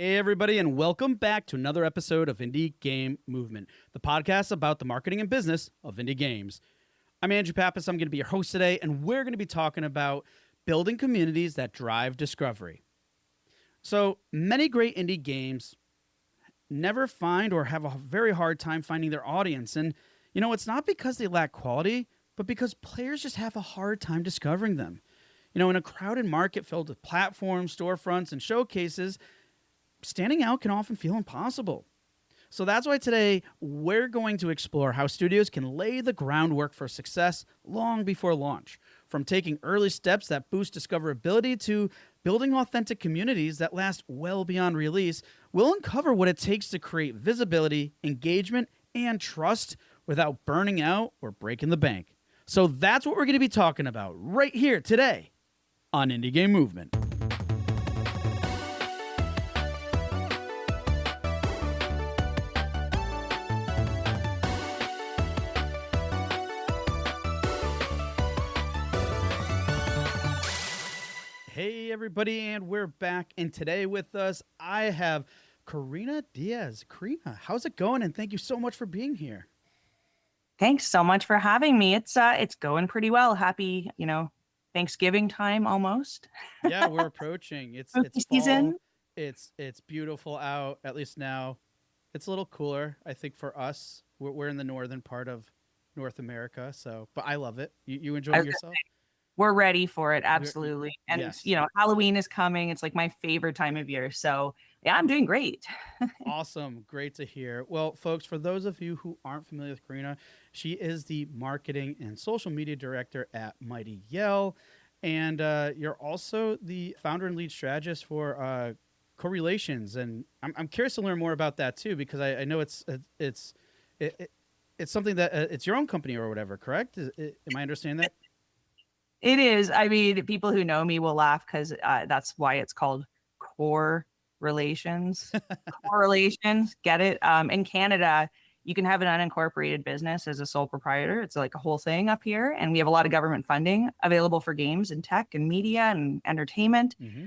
Hey, everybody, and welcome back to another episode of Indie Game Movement, the podcast about the marketing and business of indie games. I'm Andrew Pappas. I'm going to be your host today, and we're going to be talking about building communities that drive discovery. So many great indie games never find or have a very hard time finding their audience. And, it's not because they lack quality, but because players just have a hard time discovering them. In a crowded market filled with platforms, storefronts, and showcases, standing out can often feel impossible. So that's why today we're going to explore how studios can lay the groundwork for success long before launch, from taking early steps that boost discoverability to building authentic communities that last well beyond release. We'll uncover what it takes to create visibility, engagement, and trust without burning out or breaking the bank. So that's what we're going to be talking about right here today on Indie Game Movement. Hey, everybody, and we're back. And today with us, I have Corina Diaz. Corina, how's it going? And thank you so much for being here. Thanks so much for having me. It's going pretty well. Happy, Thanksgiving time almost. Yeah, we're approaching. It's fall. Season. It's beautiful out. At least now, it's a little cooler. I think for us, we're in the northern part of North America. But I love it. You enjoying yourself? We're ready for it, absolutely. And yes. Halloween is coming. It's like my favorite time of year. So yeah, I'm doing great. Awesome. Great to hear. Well, folks, for those of you who aren't familiar with Corina, she is the marketing and social media director at Mighty Yell. And you're also the founder and lead strategist for Correlations. And I'm curious to learn more about that too, because I know it's something that it's your own company or whatever, correct? Am I understanding that? It is. I mean, people who know me will laugh because that's why it's called Correlations. Correlations, get it? In Canada, you can have an unincorporated business as a sole proprietor. It's like a whole thing up here. And we have a lot of government funding available for games and tech and media and entertainment. Mm-hmm.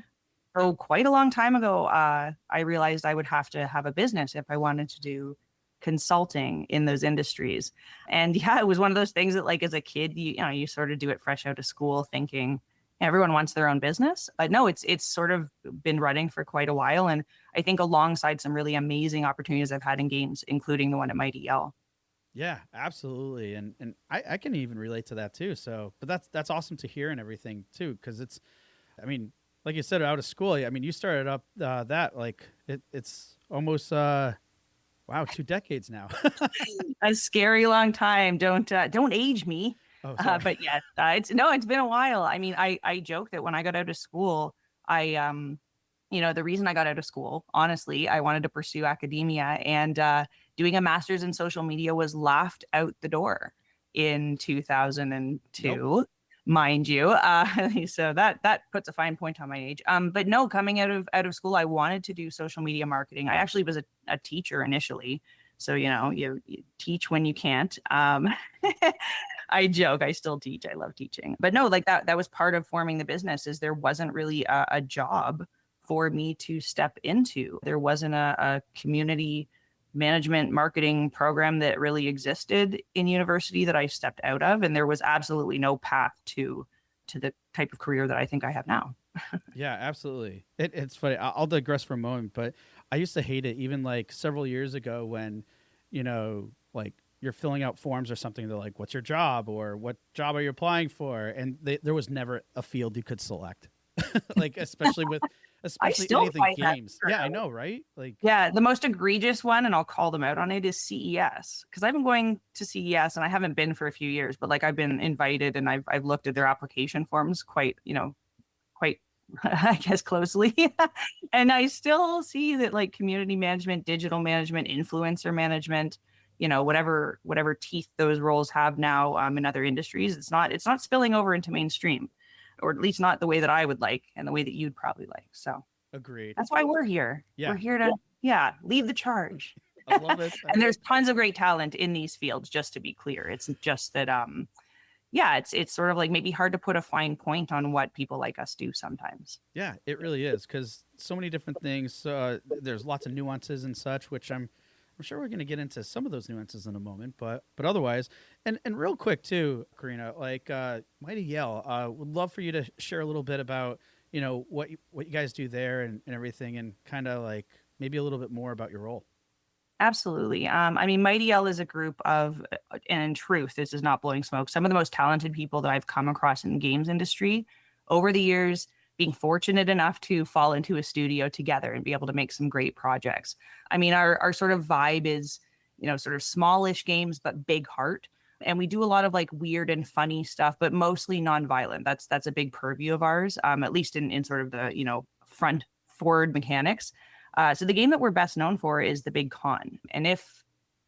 So quite a long time ago, I realized I would have to have a business if I wanted to do consulting in those industries. And yeah, it was one of those things that, like, as a kid, you sort of do it fresh out of school thinking everyone wants their own business. But no, it's sort of been running for quite a while. And I think alongside some really amazing opportunities I've had in games, including the one at Mighty Yell. Yeah, absolutely. And I can even relate to that too. But that's awesome to hear and everything too. Cause like you said, out of school, you started up it's almost, wow, 2 decades now. A scary long time. Don't age me. Oh, but yeah, it's been a while. I mean, I joke that when I got out of school, the reason I got out of school, honestly, I wanted to pursue academia, and doing a master's in social media was laughed out the door in 2002. Nope. Mind you. So that puts a fine point on my age. But no, coming out of school, I wanted to do social media marketing. I actually was a teacher initially. So, you teach when you can't. I joke, I still teach. I love teaching. But no, like that was part of forming the business, is there wasn't really a job for me to step into. There wasn't a community management marketing program that really existed in university that I stepped out of. And there was absolutely no path to the type of career that I think I have now. Yeah, absolutely. It's funny. I'll digress for a moment, but I used to hate it even like several years ago when, like you're filling out forms or something. They're like, what's your job, or what job are you applying for? And there was never a field you could select. Like, especially anything games. Yeah, I know, right? Like, yeah, the most egregious one, and I'll call them out on it, is CES, because I've been going to CES and I haven't been for a few years, but like I've been invited and I've looked at their application forms quite I guess closely. And I still see that, like, community management, digital management, influencer management, whatever teeth those roles have now in other industries, it's not spilling over into mainstream, or at least not the way that I would like and the way that you'd probably like. So agreed. That's why we're here. Yeah. We're here to lead the charge. I love it. And there's tons of great talent in these fields, just to be clear. It's just that yeah, it's sort of like maybe hard to put a fine point on what people like us do sometimes. Yeah, it really is because so many different things. There's lots of nuances and such, which I'm sure we're going to get into some of those nuances in a moment. But otherwise, and real quick too, Karina, like Mighty Yell, would love for you to share a little bit about what you guys do there and everything, and kind of like maybe a little bit more about your role. Absolutely. I mean, Mighty L is a group of, and in truth, this is not blowing smoke, some of the most talented people that I've come across in the games industry over the years, being fortunate enough to fall into a studio together and be able to make some great projects. I mean, our sort of vibe is, sort of smallish games, but big heart. And we do a lot of like weird and funny stuff, but mostly nonviolent. That's a big purview of ours, at least in sort of the, front forward mechanics. So the game that we're best known for is the Big Con. And if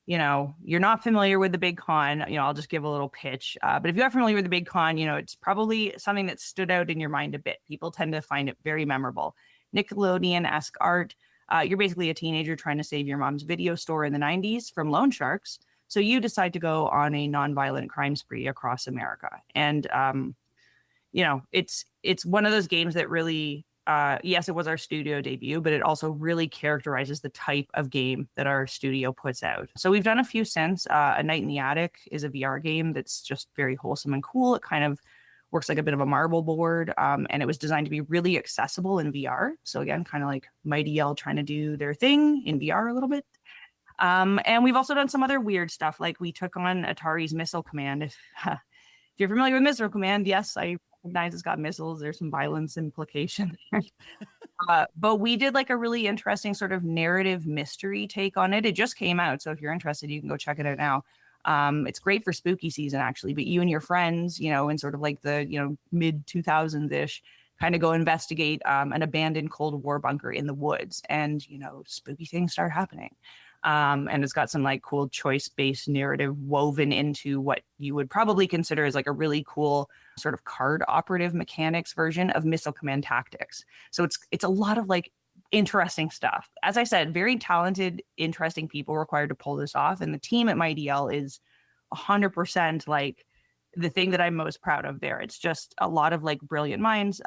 you're not familiar with the Big Con, I'll just give a little pitch. But if you are familiar with the Big Con, it's probably something that stood out in your mind a bit. People tend to find it very memorable. Nickelodeon-esque art. You're basically a teenager trying to save your mom's video store in the 90s from loan sharks. So you decide to go on a nonviolent crime spree across America. And it's one of those games that really yes, it was our studio debut, but it also really characterizes the type of game that our studio puts out. So we've done a few since. A Night in the Attic is a VR game that's just very wholesome and cool. It kind of works like a bit of a marble board, and it was designed to be really accessible in VR. So again, kind of like Mighty Yell trying to do their thing in VR a little bit. And we've also done some other weird stuff, like we took on Atari's Missile Command. If you're familiar with Missile Command, yes, I recognize it's got missiles. There's some violence implication there. But we did like a really interesting sort of narrative mystery take on it. It just came out, so if you're interested, you can go check it out now. It's great for spooky season, actually. But you and your friends, in sort of like the mid 2000s ish, kind of go investigate an abandoned Cold War bunker in the woods, and spooky things start happening. And it's got some like cool choice-based narrative woven into what you would probably consider as like a really cool sort of card operative mechanics version of Missile Command Tactics. So it's a lot of like interesting stuff. As I said, very talented, interesting people required to pull this off. And the team at Mighty L is 100% like the thing that I'm most proud of there. It's just a lot of like brilliant minds.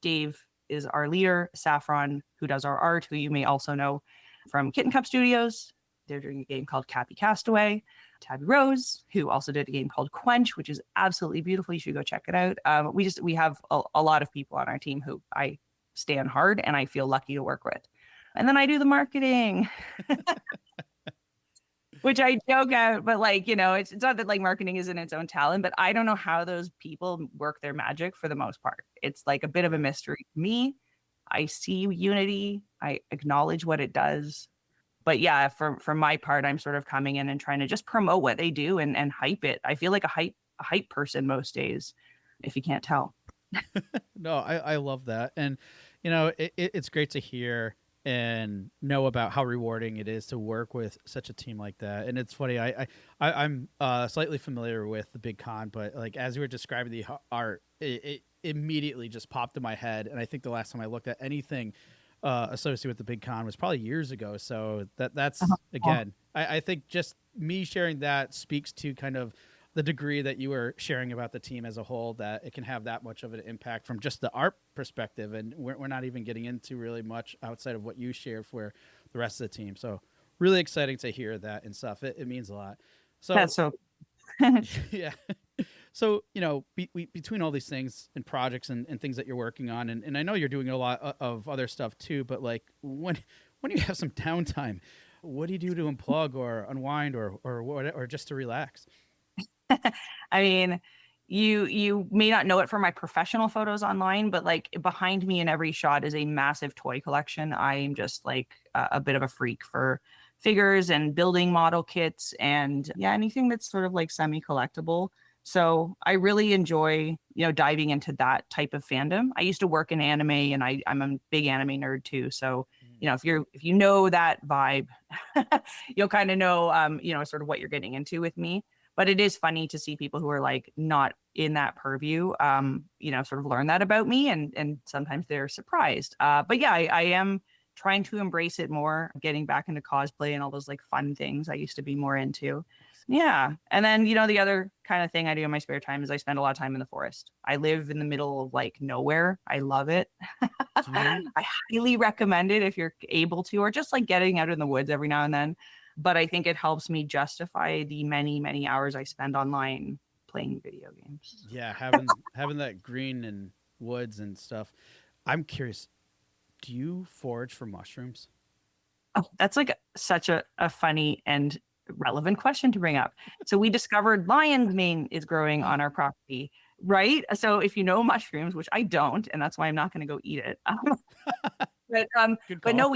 Dave is our leader, Saffron, who does our art, who you may also know from Kitten Cup Studios. They're doing a game called Cappy Castaway. Tabby Rose, who also did a game called Quench, which is absolutely beautiful. You should go check it out. We have a lot of people on our team who I stand hard and I feel lucky to work with. And then I do the marketing, which I joke out, but like, it's not that like marketing isn't its own talent, but I don't know how those people work their magic for the most part. It's like a bit of a mystery to me. I see Unity. I acknowledge what it does. But yeah, for my part, I'm sort of coming in and trying to just promote what they do and hype it. I feel like a hype person most days, if you can't tell. No, I love that. And, it's great to hear and know about how rewarding it is to work with such a team like that. And it's funny, I'm slightly familiar with the Big Con, but like as you were describing the art, it immediately just popped in my head. And I think the last time I looked at anything associated with the Big Con was probably years ago. So that's again, I think just me sharing that speaks to kind of the degree that you were sharing about the team as a whole, that it can have that much of an impact from just the art perspective. And we're not even getting into really much outside of what you shared for the rest of the team. So really exciting to hear that and stuff. It means a lot. So That's so yeah. So, between all these things and projects and things that you're working on, and I know you're doing a lot of other stuff too, but like when you have some downtime, what do you do to unplug or unwind or what, or just to relax? I mean, you may not know it from my professional photos online, but like behind me in every shot is a massive toy collection. I'm just like a bit of a freak for figures and building model kits and yeah, anything that's sort of like semi-collectible. So I really enjoy, diving into that type of fandom. I used to work in anime and I'm a big anime nerd too. So, if you know that vibe, you'll kind of know, sort of what you're getting into with me. But it is funny to see people who are like not in that purview, sort of learn that about me, and sometimes they're surprised. But yeah, I am trying to embrace it more, getting back into cosplay and all those like fun things I used to be more into. Yeah. And then, the other kind of thing I do in my spare time is I spend a lot of time in the forest. I live in the middle of like nowhere. I love it. Do you? I highly recommend it if you're able to, or just like getting out in the woods every now and then. But I think it helps me justify the many, many hours I spend online playing video games. Yeah, having that green and woods and stuff. I'm curious. Do you forage for mushrooms? Oh, that's like such a funny and relevant question to bring up. So we discovered lion's mane is growing on our property, right? So if you know mushrooms, which I don't, and that's why I'm not going to go eat it. But Good but no, call.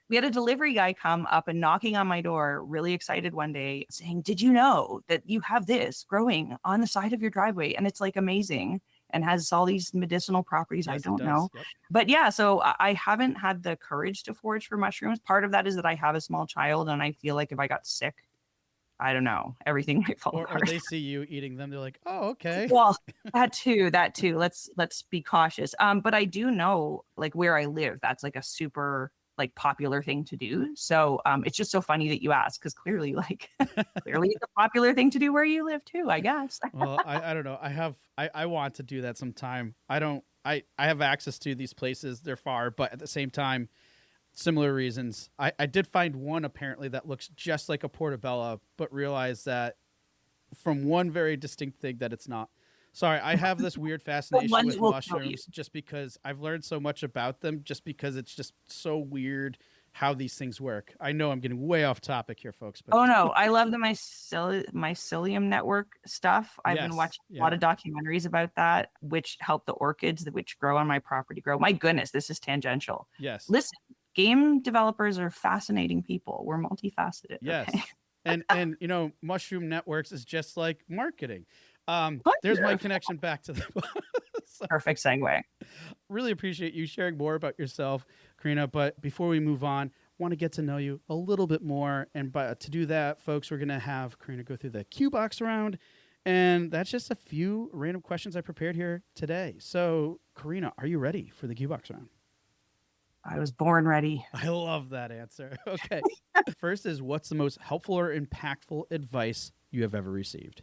we had a delivery guy come up and knocking on my door, really excited one day, saying, "Did you know that you have this growing on the side of your driveway? And it's like amazing and has all these medicinal properties I Yes, it don't does. know." Yep. But yeah, so I haven't had the courage to forage for mushrooms. Part of that is that I have a small child, and I feel like if I got sick, I don't know, everything might fall Or apart. they see you eating them, they're like, "Oh, okay." Well, that too. Let's be cautious. But I do know like where I live, that's like a super like popular thing to do. So it's just so funny that you ask because clearly like clearly it's a popular thing to do where you live too, I guess. Well, I don't know. I want to do that sometime. I don't I have access to these places. They're far, but at the same time, similar reasons. I did find one apparently that looks just like a portobello, but realized that from one very distinct thing that it's not. Sorry, I have this weird The fascination ones with will kill you. mushrooms just because I've learned so much about them, just because it's just so weird how these things work. I know I'm getting way off topic here, folks, but Oh no, I love the mycelium network stuff. I've been yes, watching a lot yeah, of documentaries about that, which help the orchids that which grow on my property grow. My goodness, this is tangential. yes, Listen, game developers are fascinating people. We're multifaceted, okay? yes. And mushroom networks is just like marketing. What? There's my connection back to the so Perfect segue. really appreciate you sharing more about yourself, Karina. But before we move on, want to get to know you a little bit more. And to do that, folks, we're going to have Karina go through the Q box round. And that's just a few random questions I prepared here today. So, Karina, are you ready for the Q box round? I was born ready. I love that answer. Okay. First is, what's the most helpful or impactful advice you have ever received?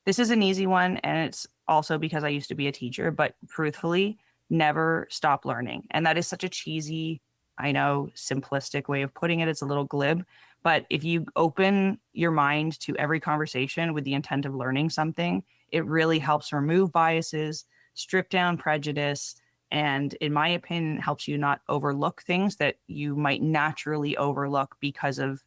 This is an easy one, and it's also because I used to be a teacher, but truthfully, never stop learning. And that is such a cheesy, I know, simplistic way of putting it. It's a little glib, but if you open your mind to every conversation with the intent of learning something, it really helps remove biases, strip down prejudice, and in my opinion, helps you not overlook things that you might naturally overlook because of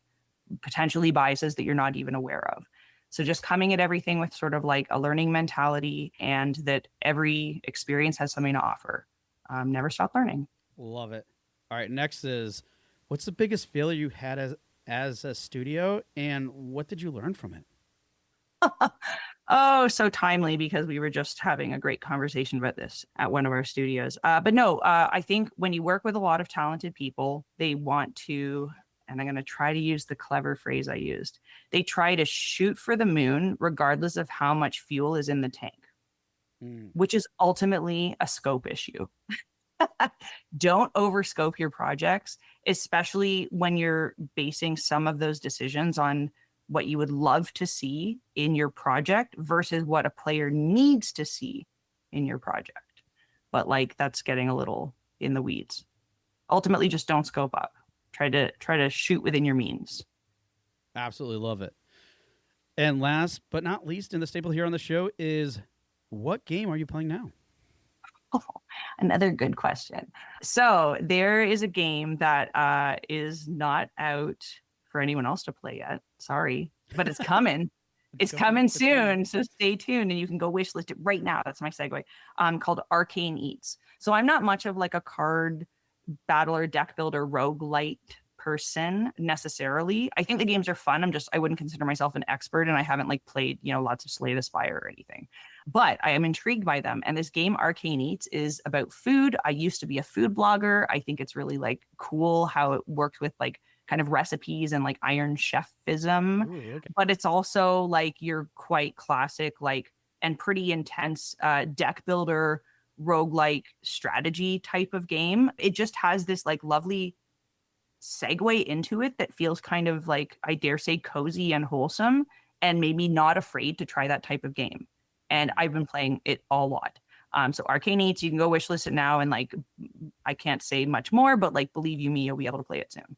potentially biases that you're not even aware of. So just coming at everything with sort of like a learning mentality and that every experience has something to offer. Never stop learning. Love it. All right. Next is, what's the biggest failure you had as a studio, and what did you learn from it? Oh, so timely because we were just having a great conversation about this at one of our studios. But no, I think when you work with a lot of talented people, they want to, and I'm going to try to use the clever phrase I used, they try to shoot for the moon regardless of how much fuel is in the tank, Mm, which is ultimately a scope issue. Don't overscope your projects, especially when you're basing some of those decisions on what you would love to see in your project versus what a player needs to see in your project. But like that's getting a little in the weeds. Ultimately, just don't scope up. Try to shoot within your means. absolutely love it. And last but not least, in the staple here on the show is, what game are you playing now? Oh, another good question. So there is a game that is not out for anyone else to play yet. Sorry, but it's coming. It's It's coming. coming It's coming. soon. So stay tuned and you can go wishlist it right now. That's my segue. Called Arcane Eats. So I'm not much of like a card battler, deck builder, roguelite person necessarily. I think the games are fun. I wouldn't consider myself an expert and I haven't like played, lots of Slay the Spire or anything. But I am intrigued by them. And this game Arcane Eats is about food. I used to be a food blogger. I think it's really like cool how it worked with like kind of recipes and like Iron Chefism. Ooh, okay. But it's also like your quite classic, like and pretty intense deck builder roguelike strategy type of game. It just has this like lovely segue into it that feels kind of like, I dare say, cozy and wholesome, and maybe not afraid to try that type of game. And I've been playing it a lot. So Arcane Eats, you can go wishlist it now, and like, I can't say much more, but like, believe you me, you'll be able to play it soon.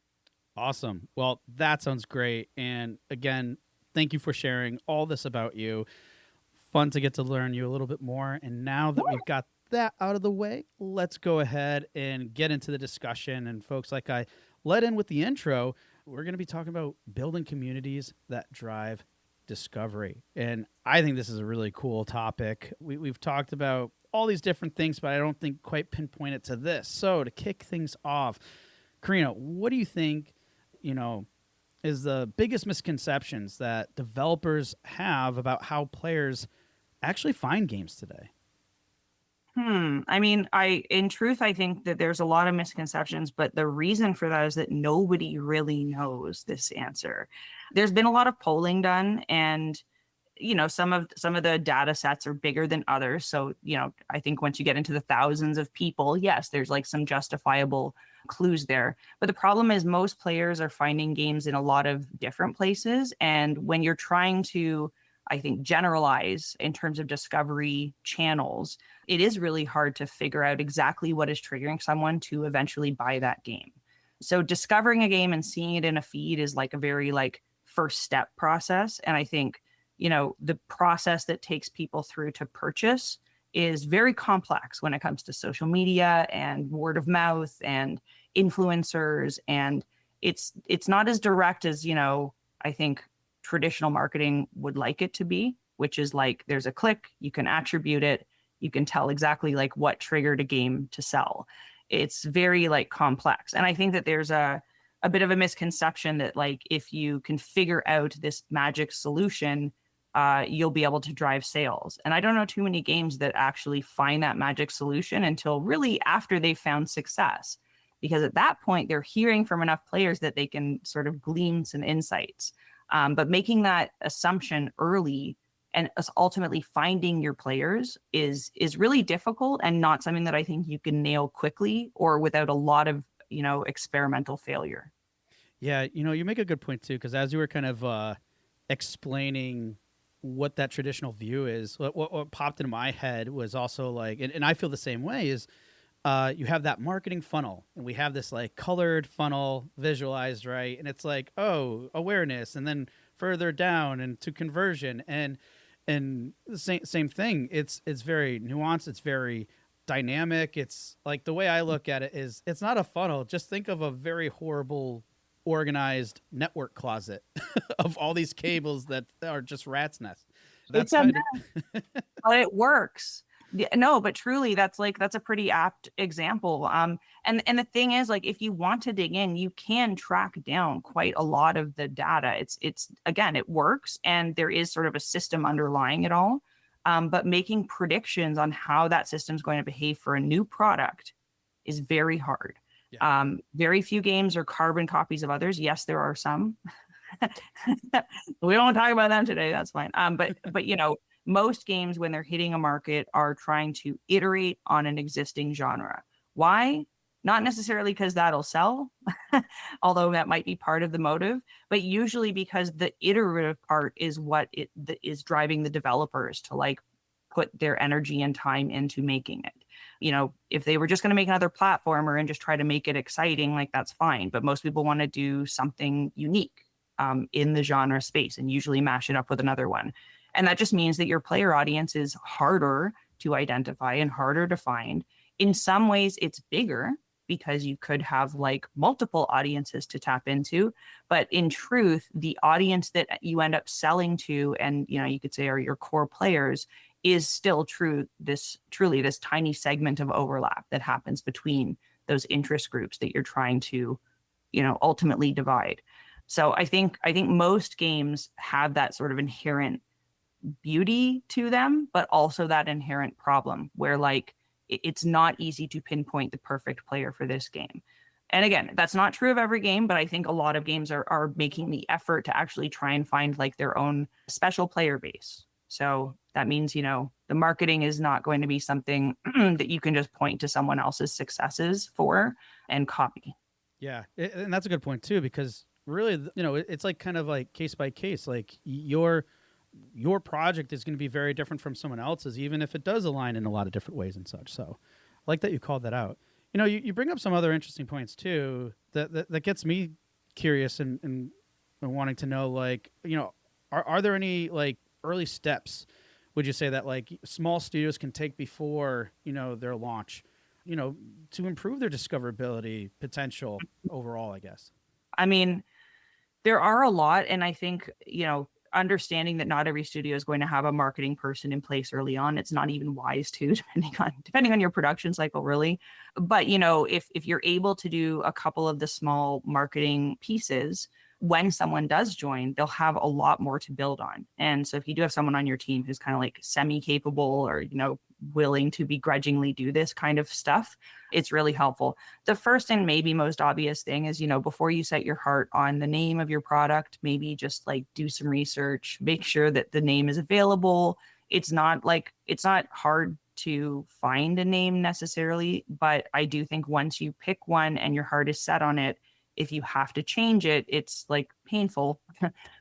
Awesome. Well, that sounds great. And again, thank you for sharing all this about you. Fun to get to learn you a little bit more. And now that we've got that out of the way, let's go ahead and get into the discussion. And folks, like I led in with the intro, we're going to be talking about building communities that drive discovery. And I think this is a really cool topic. We've talked about all these different things, but I don't think quite pinpoint it to this. So to kick things off, Corina, what do you think, is the biggest misconceptions that developers have about how players actually find games today? I mean, in truth, I think that there's a lot of misconceptions, but the reason for that is that nobody really knows this answer. There's been a lot of polling done, and some of the data sets are bigger than others. So, I think once you get into the thousands of people, yes, there's like some justifiable clues there. But the problem is most players are finding games in a lot of different places. And when you're trying to, I think, generalize in terms of discovery channels, it is really hard to figure out exactly what is triggering someone to eventually buy that game. So discovering a game and seeing it in a feed is like a very like first step process. And I think, the process that takes people through to purchase is very complex when it comes to social media and word of mouth and influencers. And it's not as direct as, I think traditional marketing would like it to be, which is like there's a click, you can attribute it, you can tell exactly like what triggered a game to sell. It's very like complex. And I think that there's a bit of a misconception that like if you can figure out this magic solution, you'll be able to drive sales. And I don't know too many games that actually find that magic solution until really after they've found success. Because at that point, they're hearing from enough players that they can sort of glean some insights. But making that assumption early and ultimately finding your players is really difficult and not something that I think you can nail quickly or without a lot of, experimental failure. Yeah, you make a good point too, because as you were kind of explaining what that traditional view is, what popped into my head was also like, and I feel the same way, is you have that marketing funnel, and we have this like colored funnel visualized, right? And it's like, oh, awareness, and then further down and to conversion, and the same thing. It's very nuanced. It's very dynamic. It's like the way I look at it is it's not a funnel. Just think of a very horrible organized network closet of all these cables that are just rat's nest. That's It's a kind mess, but it works. Yeah, no, but truly, that's a pretty apt example. And the thing is, like, if you want to dig in, you can track down quite a lot of the data. It's again, it works, and there is sort of a system underlying it all. But making predictions on how that system is going to behave for a new product is very hard. Yeah. Very few games are carbon copies of others. Yes, there are some. We don't talk about them today. That's fine. But most games when they're hitting a market are trying to iterate on an existing genre. Why? Not necessarily because that'll sell, although that might be part of the motive, but usually because the iterative part is what is driving the developers to like put their energy and time into making it. If they were just going to make another platformer and just try to make it exciting, like that's fine. But most people want to do something unique in the genre space and usually mash it up with another one. And that just means that your player audience is harder to identify and harder to find. In some ways, it's bigger because you could have like multiple audiences to tap into. But in truth, the audience that you end up selling to, and you could say are your core players, is still truly this tiny segment of overlap that happens between those interest groups that you're trying to, ultimately divide. So I think most games have that sort of inherent beauty to them, but also that inherent problem where like it's not easy to pinpoint the perfect player for this game. And again, that's not true of every game, but I think a lot of games are making the effort to actually try and find like their own special player base. So that means, the marketing is not going to be something that you can just point to someone else's successes for and copy. Yeah, and that's a good point too, because really, it's like kind of like case by case. Like your project is going to be very different from someone else's, even if it does align in a lot of different ways and such. So, I like that you called that out. You bring up some other interesting points too that gets me curious and wanting to know, like, are there any like early steps? Would you say that like small studios can take before their launch? To improve their discoverability potential overall, I guess. I mean, there are a lot, and I think, understanding that not every studio is going to have a marketing person in place early on. It's not even wise to, depending on your production cycle, really. But if you're able to do a couple of the small marketing pieces, when someone does join, they'll have a lot more to build on. And so if you do have someone on your team who's kind of like semi-capable or, willing to begrudgingly do this kind of stuff, it's really helpful. The first and maybe most obvious thing is, before you set your heart on the name of your product, maybe just like do some research, make sure that the name is available. It's not hard to find a name necessarily, but I do think once you pick one and your heart is set on it, if you have to change it, it's like painful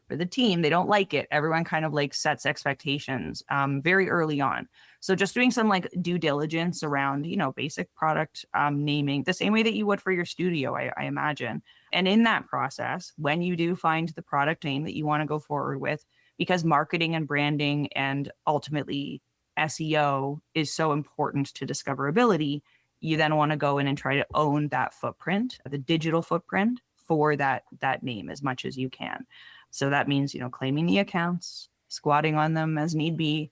for the team. They don't like it. Everyone kind of like sets expectations very early on. So just doing some like due diligence around, basic product naming, the same way that you would for your studio, I imagine. And in that process, when you do find the product name that you want to go forward with, because marketing and branding and ultimately SEO is so important to discoverability, you then want to go in and try to own that footprint, the digital footprint for that name as much as you can. So that means, claiming the accounts, squatting on them as need be.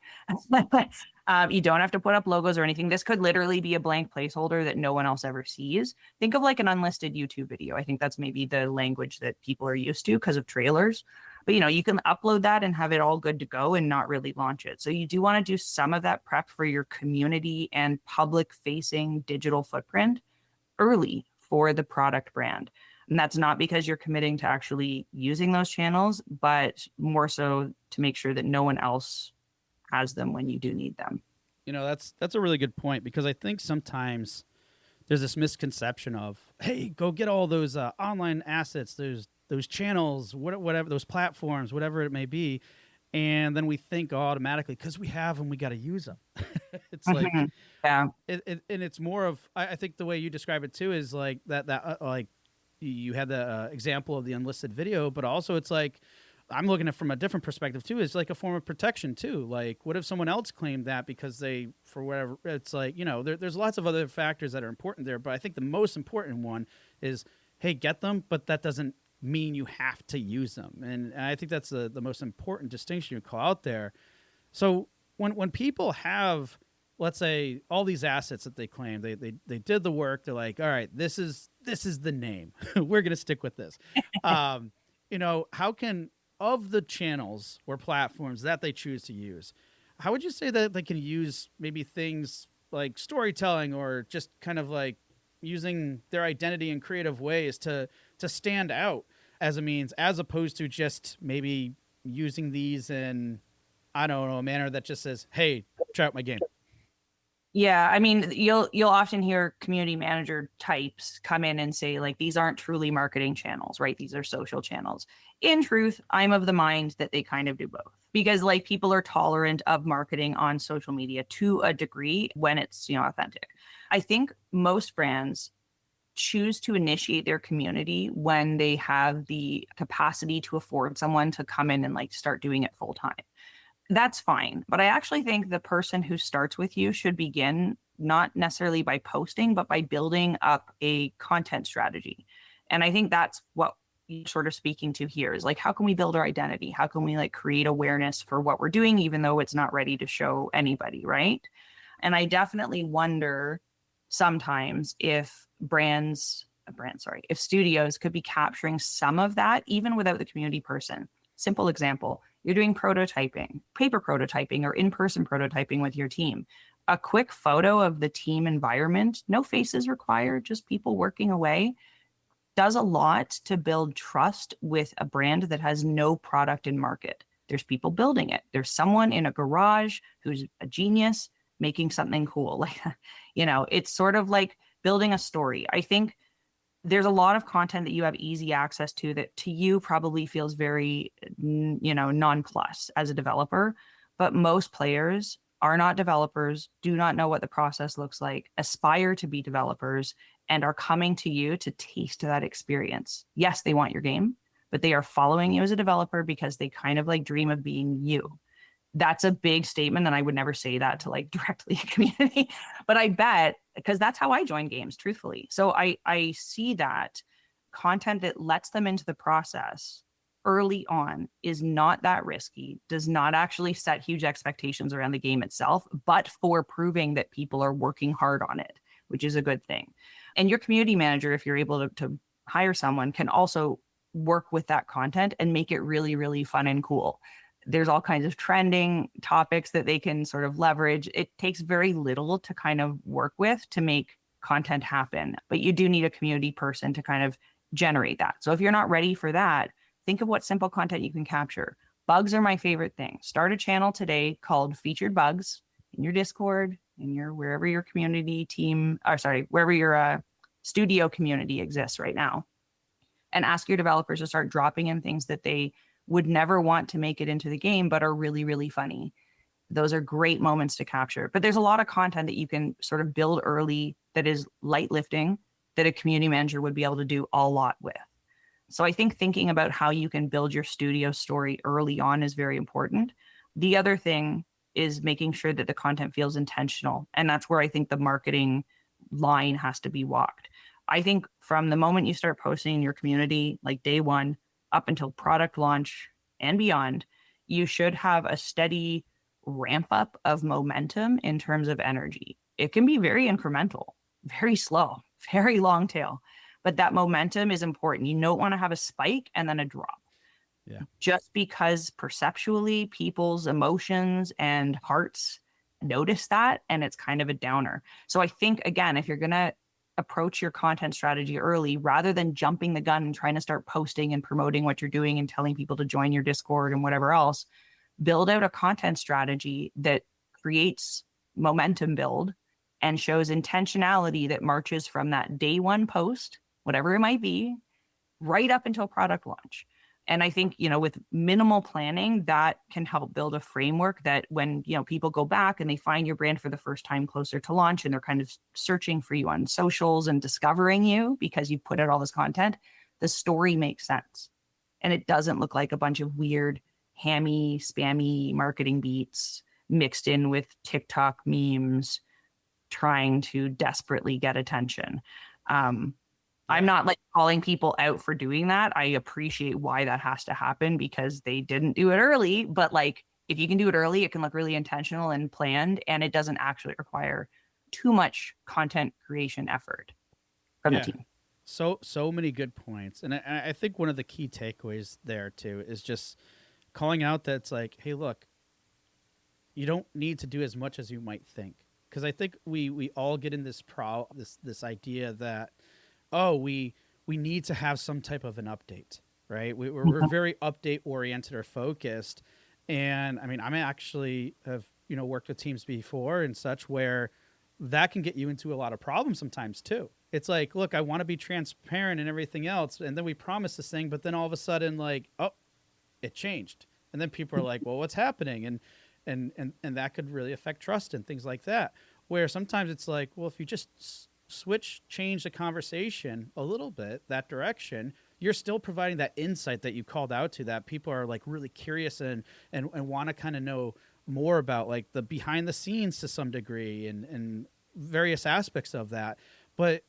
You don't have to put up logos or anything. This could literally be a blank placeholder that no one else ever sees. Think of like an unlisted YouTube video. I think that's maybe the language that people are used to because of trailers. But you can upload that and have it all good to go and not really launch it. So you do want to do some of that prep for your community and public facing digital footprint early for the product brand. And that's not because you're committing to actually using those channels, but more so to make sure that no one else has them when you do need them. That's a really good point, because I think sometimes there's this misconception of, hey, go get all those online assets, those channels, whatever, those platforms, whatever it may be. And then we think automatically, because we have them, we got to use them. It's like, yeah. And it's more of, I think the way you describe it too is like that like you had the example of the unlisted video, but also it's like, I'm looking at it from a different perspective too. It's like a form of protection too. Like, what if someone else claimed that because they, for whatever, it's like, there's lots of other factors that are important there. But I think the most important one is, hey, get them, but that doesn't mean you have to use them. And I think that's the most important distinction you call out there. So when people have, let's say, all these assets that they claim, they did the work, they're like, all right, this is the name. We're going to stick with this. How can, of the channels or platforms that they choose to use, how would you say that they can use maybe things like storytelling or just kind of like using their identity in creative ways to stand out as a means, as opposed to just maybe using these in, I don't know, a manner that just says, hey, try out my game? Yeah, I mean, you'll often hear community manager types come in and say, like, these aren't truly marketing channels, right? These are social channels. In truth, I'm of the mind that they kind of do both, because like people are tolerant of marketing on social media to a degree when it's, authentic. I think most brands choose to initiate their community when they have the capacity to afford someone to come in and like start doing it full time. That's fine. But I actually think the person who starts with you should begin not necessarily by posting, but by building up a content strategy. And I think that's what you're sort of speaking to here is like, how can we build our identity? How can we like create awareness for what we're doing, even though it's not ready to show anybody, right? And I definitely wonder sometimes if if studios could be capturing some of that, even without the community person. Simple example, you're doing prototyping, paper prototyping, or in-person prototyping with your team. A quick photo of the team environment, no faces required, just people working away, does a lot to build trust with a brand that has no product in market. There's people building it. There's someone in a garage who's a genius making something cool. Like, it's sort of like building a story. I think there's a lot of content that you have easy access to that to you probably feels very, non-plus as a developer. But most players are not developers, do not know what the process looks like, aspire to be developers, and are coming to you to taste that experience. Yes, they want your game, but they are following you as a developer because they kind of like dream of being you. That's a big statement, and I would never say that to like directly a community, but I bet because that's how I join games, truthfully. So I see that content that lets them into the process early on is not that risky, does not actually set huge expectations around the game itself, but for proving that people are working hard on it, which is a good thing. And your community manager, if you're able to hire someone, can also work with that content and make it really, really fun and cool. There's all kinds of trending topics that they can sort of leverage. It takes very little to kind of work with to make content happen, but you do need a community person to kind of generate that. So if you're not ready for that, think of what simple content you can capture. Bugs are my favorite thing. Start a channel today called Featured Bugs in your Discord, in your wherever your community team, or sorry, wherever your studio community exists right now, and ask your developers to start dropping in things that they would never want to make it into the game, but are really, really funny. Those are great moments to capture. But there's a lot of content that you can sort of build early that is light lifting that a community manager would be able to do a lot with. So I think thinking about how you can build your studio story early on is very important. The other thing is making sure that the content feels intentional. And that's where I think the marketing line has to be walked. I think from the moment you start posting in your community, like day one, up until product launch and beyond, you should have a steady ramp up of momentum in terms of energy. It can be very incremental, very slow, very long tail, but that momentum is important. You don't want to have a spike and then a drop. Yeah. Just because perceptually people's emotions and hearts notice that, and it's kind of a downer. So I think, again, if you're going to approach your content strategy early rather than jumping the gun and trying to start posting and promoting what you're doing and telling people to join your Discord and whatever else, build out a content strategy that creates momentum build and shows intentionality that marches from that day one post, whatever it might be, right up until product launch. And I think, with minimal planning, that can help build a framework that when, people go back and they find your brand for the first time closer to launch and they're kind of searching for you on socials and discovering you because you've put out all this content, the story makes sense. And it doesn't look like a bunch of weird, hammy, spammy marketing beats mixed in with TikTok memes trying to desperately get attention. I'm not like calling people out for doing that. I appreciate why that has to happen because they didn't do it early. But like, if you can do it early, it can look really intentional and planned, and it doesn't actually require too much content creation effort from the team. So many good points. And I think one of the key takeaways there too is just calling out that it's like, hey, look, you don't need to do as much as you might think. Because I think we all get in this this idea that, oh, we need to have some type of an update, right? We're very update oriented or focused. And I mean, I'm actually have, worked with teams before and such where that can get you into a lot of problems sometimes too. It's like, look, I want to be transparent and everything else. And then we promise this thing, but then all of a sudden like, oh, it changed. And then people are like, well, what's happening? And that could really affect trust and things like that. Where sometimes it's like, well, if you just change the conversation a little bit, that direction, you're still providing that insight that you called out to, that people are like really curious and want to kind of know more about, like the behind the scenes to some degree and various aspects of that. But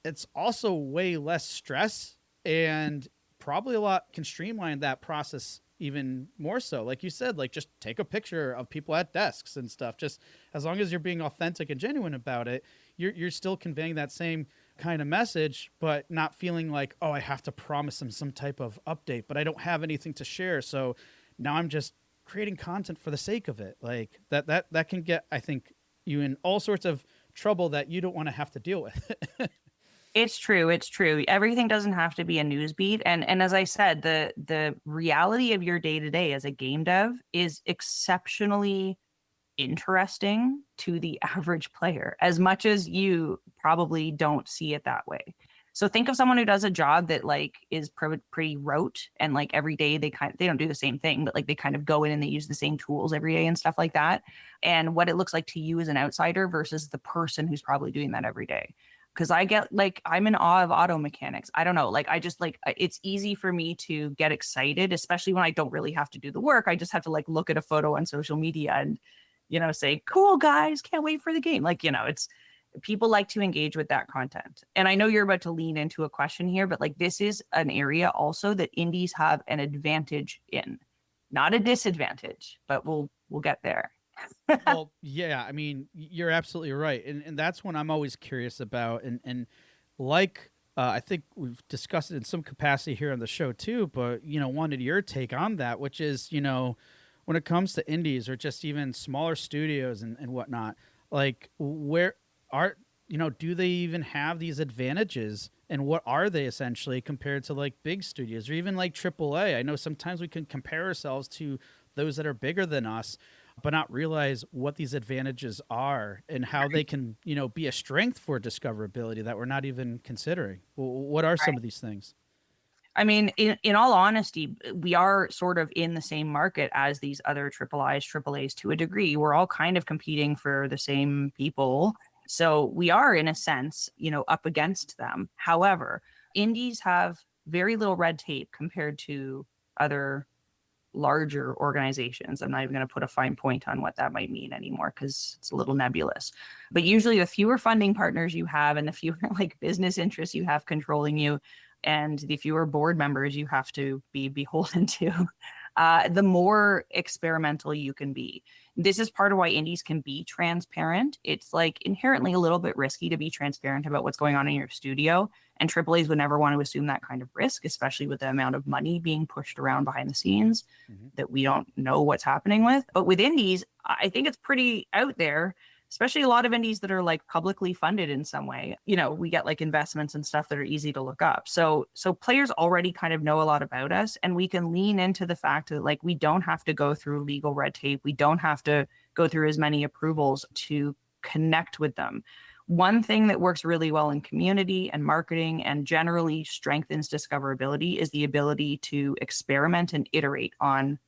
it's also way less stress and probably a lot can streamline that process even more so. Like you said, like just take a picture of people at desks and stuff. Just as long as you're being authentic and genuine about it, you're still conveying that same kind of message, but not feeling like, oh, I have to promise them some type of update, but I don't have anything to share. So now I'm just creating content for the sake of it. Like that can get, I think, you in all sorts of trouble that you don't want to have to deal with. It's true. It's true. Everything doesn't have to be a news beat. And as I said, the reality of your day-to-day as a game dev is exceptionally interesting to the average player, as much as you probably don't see it that way. So think of someone who does a job that like is pretty rote, and like every day they don't do the same thing, but like they kind of go in and they use the same tools every day and stuff like that. And what it looks like to you as an outsider versus the person who's probably doing that every day. Because I get like, I'm in awe of auto mechanics. I don't know, like I just like, it's easy for me to get excited, especially when I don't really have to do the work. I just have to like look at a photo on social media and, say, cool guys, can't wait for the game. Like, it's people like to engage with that content. And I know you're about to lean into a question here, but like this is an area also that indies have an advantage in, not a disadvantage, but we'll get there. Well, yeah, I mean, you're absolutely right, and that's what I'm always curious about, and like I think we've discussed it in some capacity here on the show too, but wanted your take on that, which is when it comes to indies or just even smaller studios and whatnot, like where are do they even have these advantages, and what are they essentially compared to like big studios or even like AAA? I know sometimes we can compare ourselves to those that are bigger than us, but not realize what these advantages are and how they can, be a strength for discoverability that we're not even considering. What are some of these things? I mean, in all honesty, we are sort of in the same market as these other triple A's to a degree. We're all kind of competing for the same people. So we are, in a sense, up against them. However, indies have very little red tape compared to other larger organizations. I'm not even going to put a fine point on what that might mean anymore because it's a little nebulous. But usually, the fewer funding partners you have and the fewer like business interests you have controlling you, and the fewer board members you have to be beholden to, the more experimental you can be. This is part of why indies can be transparent. It's like inherently a little bit risky to be transparent about what's going on in your studio. And AAAs would never want to assume that kind of risk, especially with the amount of money being pushed around behind the scenes that we don't know what's happening with. But with indies, I think it's pretty out there, especially a lot of indies that are like publicly funded in some way. We get like investments and stuff that are easy to look up. So players already kind of know a lot about us, and we can lean into the fact that like we don't have to go through legal red tape. We don't have to go through as many approvals to connect with them. One thing that works really well in community and marketing and generally strengthens discoverability is the ability to experiment and iterate on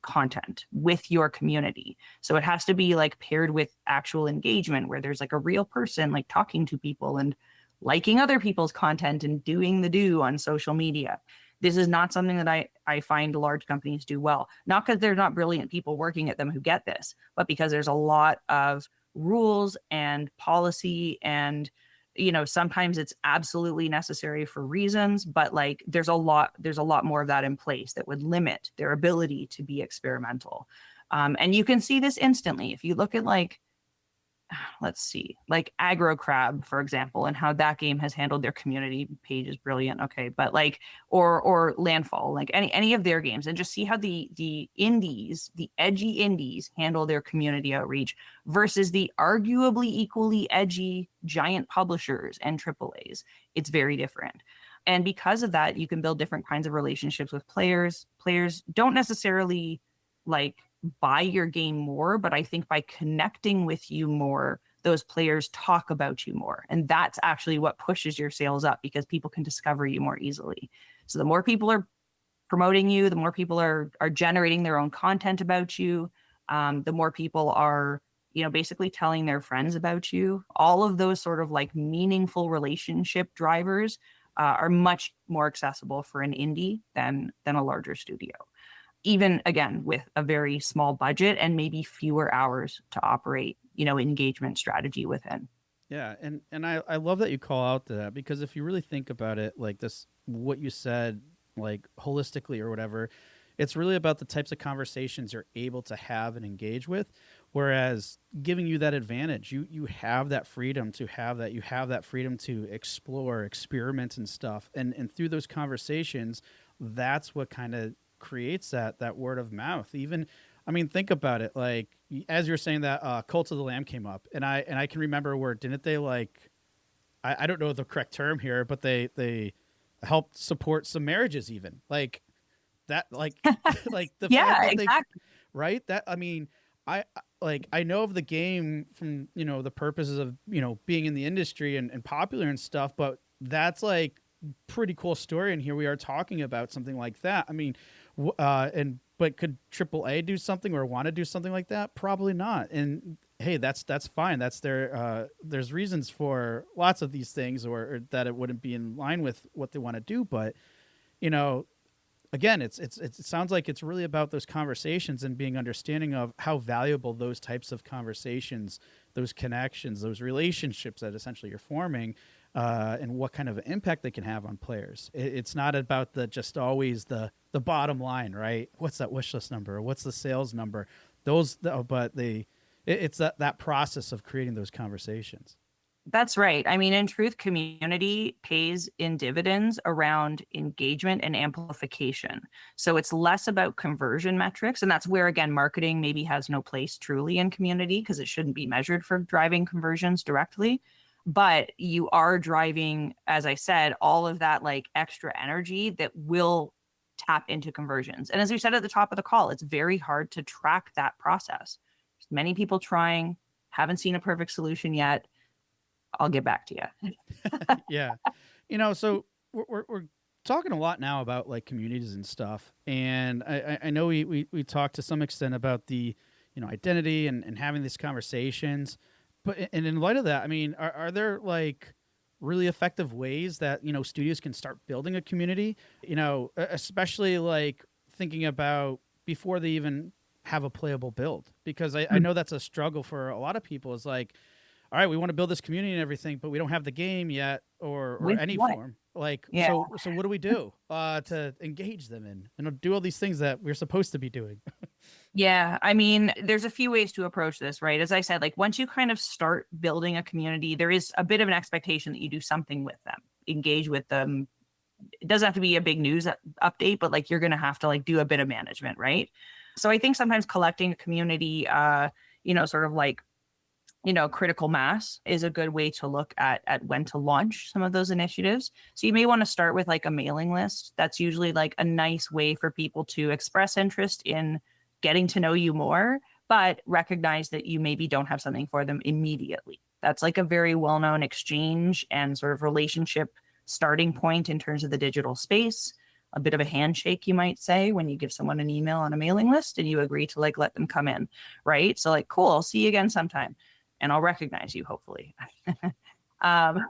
content with your community. So it has to be like paired with actual engagement where there's like a real person like talking to people and liking other people's content and doing the do on social media. This is not something that I find large companies do well, not because there's not brilliant people working at them who get this, but because there's a lot of rules and policy, and sometimes it's absolutely necessary for reasons, but like there's a lot more of that in place that would limit their ability to be experimental. And you can see this instantly if you look at like, let's see, like Aggro Crab, for example, and how that game has handled their community page is brilliant. Okay, but like, or Landfall, like any of their games, and just see how the indies, the edgy indies, handle their community outreach versus the arguably equally edgy giant publishers and AAAs. It's very different. And because of that, you can build different kinds of relationships with players. Players don't necessarily like buy your game more, but I think by connecting with you more, those players talk about you more. And that's actually what pushes your sales up because people can discover you more easily. So the more people are promoting you, the more people are generating their own content about you, the more people are basically telling their friends about you. All of those sort of like meaningful relationship drivers are much more accessible for an indie than a larger studio, even again with a very small budget and maybe fewer hours to operate engagement strategy within. Yeah, and I love that you call out to that, because if you really think about it, like this, what you said, like holistically or whatever, it's really about the types of conversations you're able to have and engage with. Whereas giving you that advantage, you have that freedom to have that. You have that freedom to explore, experiment and stuff. And through those conversations, that's what kind of creates that word of mouth. Even, I mean, think about it. Like as you're saying that, Cult of the Lamb came up, and I can remember where didn't they like, I don't know the correct term here, but they helped support some marriages, even like that, like like the Yeah, fact that they, exactly. right, that, I mean, I know of the game from the purposes of being in the industry and popular and stuff, but that's like pretty cool story. And here we are talking about something like that. I mean, but could AAA do something or want to do something like that? Probably not. And hey, that's fine. That's there's reasons for lots of these things, or that it wouldn't be in line with what they want to do. But you know, again, it sounds like it's really about those conversations and being understanding of how valuable those types of conversations, those connections, those relationships that essentially you're forming, and what kind of impact they can have on players. It's not about the just always the bottom line, right? What's that wish list number? What's the sales number? It's that process of creating those conversations. That's right. I mean, in truth, community pays in dividends around engagement and amplification. So it's less about conversion metrics. And that's where, again, marketing maybe has no place truly in community because it shouldn't be measured for driving conversions directly. But you are driving, as I said, all of that like extra energy that will tap into conversions. And as we said at the top of the call, it's very hard to track that process. There's many people trying, haven't seen a perfect solution yet. I'll get back to you. Yeah. So we're talking a lot now about like communities and stuff. And I know we talked to some extent about the, identity and having these conversations. But and in light of that, I mean, are there like really effective ways that, studios can start building a community, especially like thinking about before they even have a playable build? Because I know that's a struggle for a lot of people, is like, all right, we want to build this community and everything, but we don't have the game yet, or With any what? form. Like, Yeah. so what do we do to engage them and do all these things that we're supposed to be doing? Yeah. I mean, there's a few ways to approach this, right? As I said, like once you kind of start building a community, there is a bit of an expectation that you do something with them, engage with them. It doesn't have to be a big news update, but like you're going to have to like do a bit of management, right? So I think sometimes collecting a community, sort of like critical mass is a good way to look at when to launch some of those initiatives. So you may want to start with like a mailing list. That's usually like a nice way for people to express interest in getting to know you more, but recognize that you maybe don't have something for them immediately. That's like a very well-known exchange and sort of relationship starting point in terms of the digital space. A bit of a handshake, you might say, when you give someone an email on a mailing list and you agree to like let them come in, right? So like, cool, I'll see you again sometime and I'll recognize you, hopefully. um,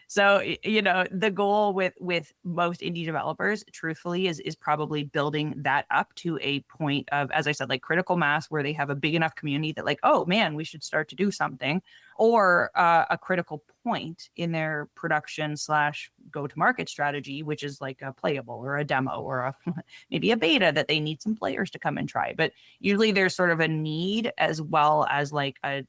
so, the goal with most indie developers, truthfully, is probably building that up to a point of, as I said, like critical mass where they have a big enough community that like, oh man, we should start to do something, or a critical point in their production / go-to-market strategy, which is like a playable or a demo or maybe a beta that they need some players to come and try. But usually there's sort of a need as well as like a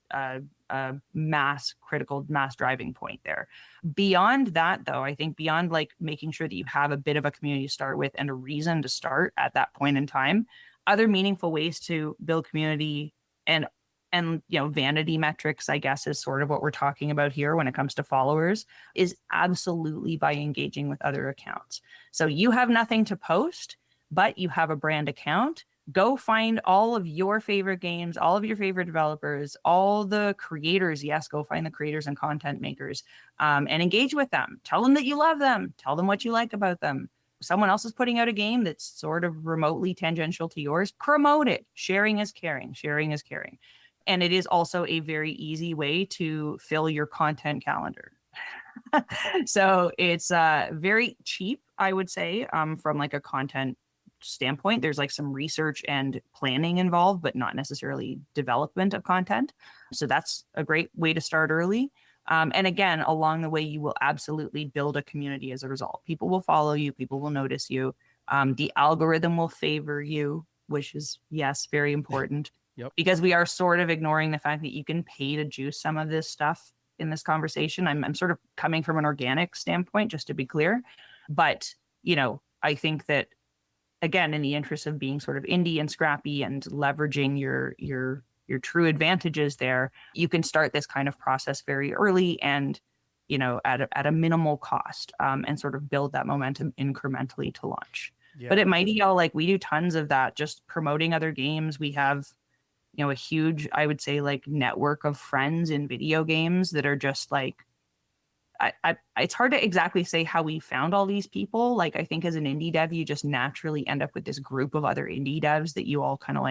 critical mass driving point there. Beyond that, though, I think beyond like making sure that you have a bit of a community to start with and a reason to start at that point in time, other meaningful ways to build community and vanity metrics, I guess, is sort of what we're talking about here when it comes to followers, is absolutely by engaging with other accounts. So you have nothing to post, but you have a brand account. Go find all of your favorite games, all of your favorite developers, all the creators. Yes, go find the creators and content makers, and engage with them. Tell them that you love them. Tell them what you like about them. Someone else is putting out a game that's sort of remotely tangential to yours. Promote it. Sharing is caring. Sharing is caring. And it is also a very easy way to fill your content calendar. So it's very cheap, I would say, from like a content standpoint. There's like some research and planning involved, but not necessarily development of content. So that's a great way to start early. And again, along the way, you will absolutely build a community as a result. People will follow you. People will notice you. The algorithm will favor you, which is, yes, very important. Yep. Because we are sort of ignoring the fact that you can pay to juice some of this stuff in this conversation. I'm sort of coming from an organic standpoint, just to be clear. But, I think that, again, in the interest of being sort of indie and scrappy and leveraging your true advantages there, you can start this kind of process very early and, at a minimal cost, and sort of build that momentum incrementally to launch. Yeah. But at Mighty Owl, like we do tons of that, just promoting other games. We have a huge, I would say, like network of friends in video games that are just like it's hard to exactly say how we found all these people. Like, I think as an indie dev, you just naturally end up with this group of other indie devs that you all kind of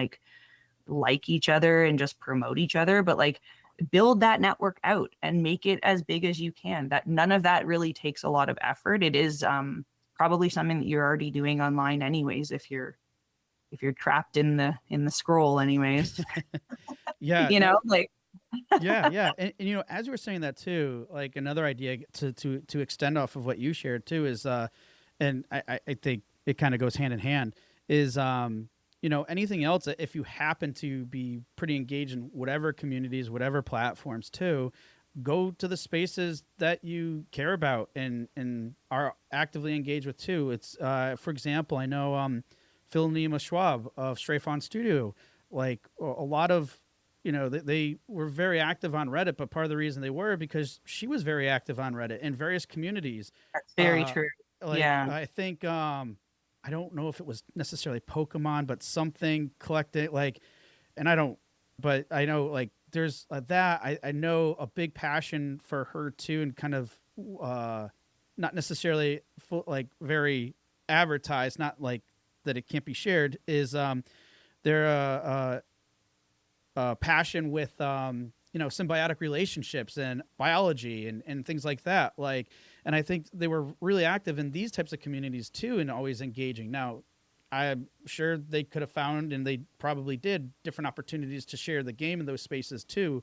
like each other and just promote each other. But like, build that network out and make it as big as you can. That none of that really takes a lot of effort. It is probably something that you're already doing online anyways, if you're trapped in the scroll anyways. Yeah, You no, know, like yeah. And you know, as you were saying that too, like another idea to extend off of what you shared too is and I think it kind of goes hand in hand is you know, anything else, if you happen to be pretty engaged in whatever communities, whatever platforms too, go to the spaces that you care about and are actively engaged with too. It's for example, I know Phil Nima Schwab of Strafon Studio, like a lot of, you know, they were very active on Reddit, but part of the reason they were because she was very active on Reddit in various communities. that's very Uh, true. like Yeah. I think I don't know if it was necessarily Pokemon, but something collected like, and I don't, but I know like there's that I know a big passion for her too, and kind of not necessarily full, like very advertised, not like that it can't be shared is their passion with you know, symbiotic relationships and biology and things like that, like, and I think they were really active in these types of communities too and always engaging. Now I'm sure they could have found, and they probably did, different opportunities to share the game in those spaces too,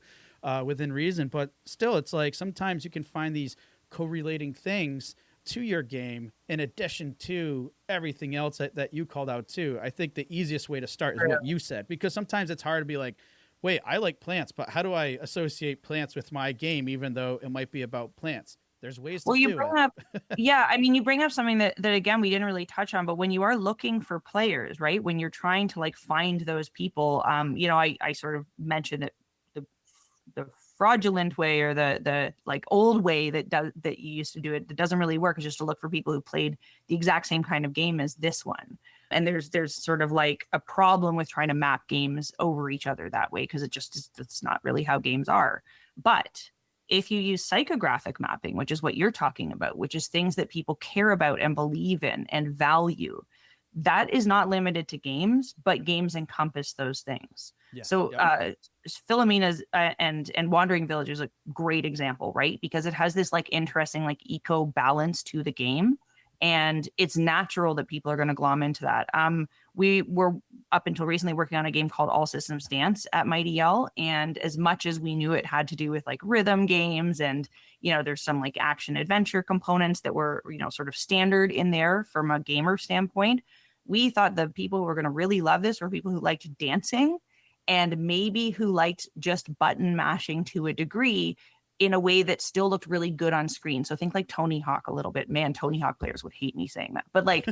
within reason, but still it's like sometimes you can find these correlating things to your game in addition to everything else that you called out too. I think the easiest way to start is what you said, because sometimes it's hard to be like, wait, I like plants, but how do I associate plants with my game, even though it might be about plants? There's ways to Well, you do bring it. up, yeah, I mean, you bring up something that again we didn't really touch on, but when you are looking for players, right? When you're trying to like find those people, you know, I sort of mentioned that the the fraudulent way or the like old way that you used to do it that doesn't really work is just to look for people who played the exact same kind of game as this one. And there's sort of like a problem with trying to map games over each other that way because it's not really how games are. But if you use psychographic mapping, which is what you're talking about, which is things that people care about and believe in and value, that is not limited to games, but games encompass those things. Yeah. So Yep. Philomena's and Wandering Village is a great example, right? Because it has this like interesting like eco balance to the game, and it's natural that people are going to glom into that. We were up until recently working on a game called All Systems Dance at Mighty L, and as much as we knew it had to do with like rhythm games and you know there's some like action adventure components that were you know sort of standard in there from a gamer standpoint, we thought the people who were going to really love this were people who liked dancing and maybe who liked just button mashing to a degree in a way that still looked really good on screen. So think like Tony Hawk a little bit. Man, Tony Hawk players would hate me saying that. But like,